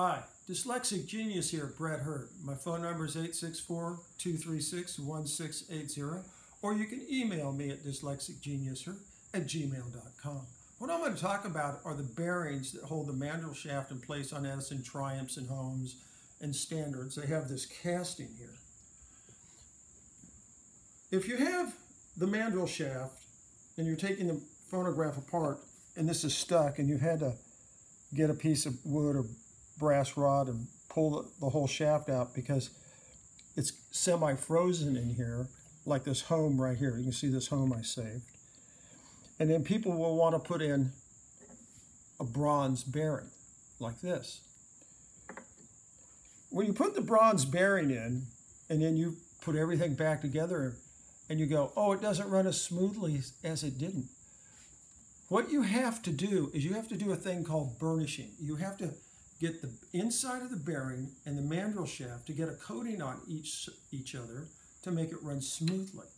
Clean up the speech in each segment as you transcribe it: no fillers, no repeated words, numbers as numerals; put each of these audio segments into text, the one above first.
Hi, Dyslexic Genius here, Brett Hurt. My phone number is 864-236-1680, or you can email me at dyslexicgeniuser@gmail.com. What I'm going to talk about are the bearings that hold the mandrel shaft in place on Edison Triumphs and Homes and Standards. They have this casting here. If you have the mandrel shaft and you're taking the phonograph apart and this is stuck and you've had to get a piece of wood or brass rod and pull the whole shaft out because it's semi-frozen in here, like this home right here. You can see this home I saved. And then people will want to put in a bronze bearing like this. When you put the bronze bearing in and then you put everything back together and you go, oh, it doesn't run as smoothly as it didn't. What you have to do is you have to do a thing called burnishing. You have to get the inside of the bearing and the mandrel shaft to get a coating on each other to make it run smoothly.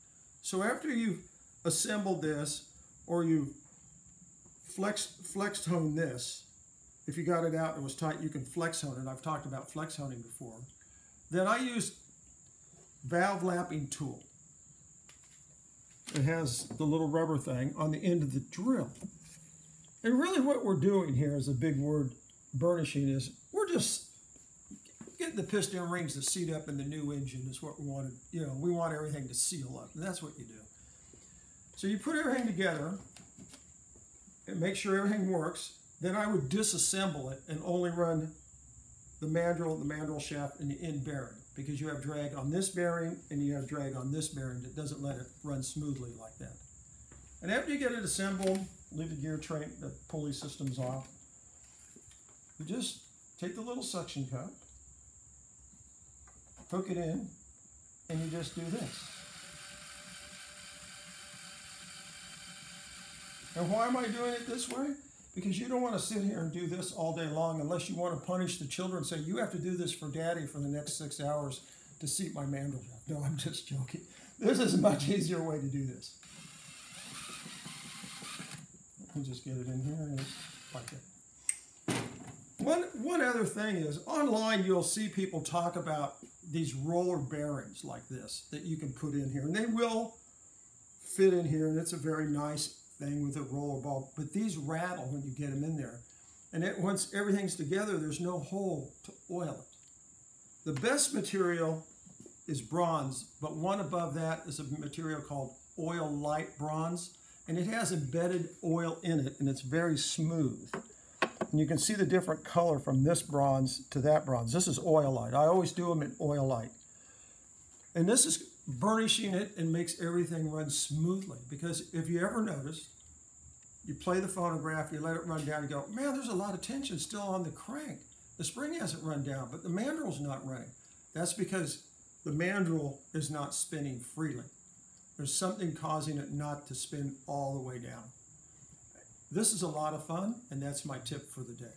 So after you've assembled this or you flex hone this, if you got it out and it was tight, you can flex hone it. I've talked about flex honing before. Then I use valve lapping tool. It has the little rubber thing on the end of the drill. And really what we're doing here is a big word, burnishing, is we're just getting the piston rings to seat up in the new engine is what we wanted. You know, we want everything to seal up, and that's what you do. So you put everything together and make sure everything works. Then I would disassemble it and only run the mandrel shaft, and the end bearing, because you have drag on this bearing and you have drag on this bearing that doesn't let it run smoothly like that. And after you get it assembled, leave the gear train, the pulley systems off. You just take the little suction cup, hook it in, and you just do this. And why am I doing it this way? Because you don't want to sit here and do this all day long unless you want to punish the children and say, you have to do this for daddy for the next 6 hours to seat my mandrel shaft. No, I'm just joking. This is a much easier way to do this. I'll just get it in here and it's like that. One other thing is, online you'll see people talk about these roller bearings like this that you can put in here. And they will fit in here, and it's a very nice thing with a roller ball, but these rattle when you get them in there. And once everything's together, there's no hole to oil it. The best material is bronze, but one above that is a material called oil light bronze, and it has embedded oil in it, and it's very smooth. And you can see the different color from this bronze to that bronze. This is oil light. I always do them in oil light. And this is burnishing it and makes everything run smoothly. Because if you ever notice, you play the phonograph, you let it run down, you go, man, there's a lot of tension still on the crank. The spring hasn't run down, but the mandrel's not running. That's because the mandrel is not spinning freely. There's something causing it not to spin all the way down. This is a lot of fun, and that's my tip for the day.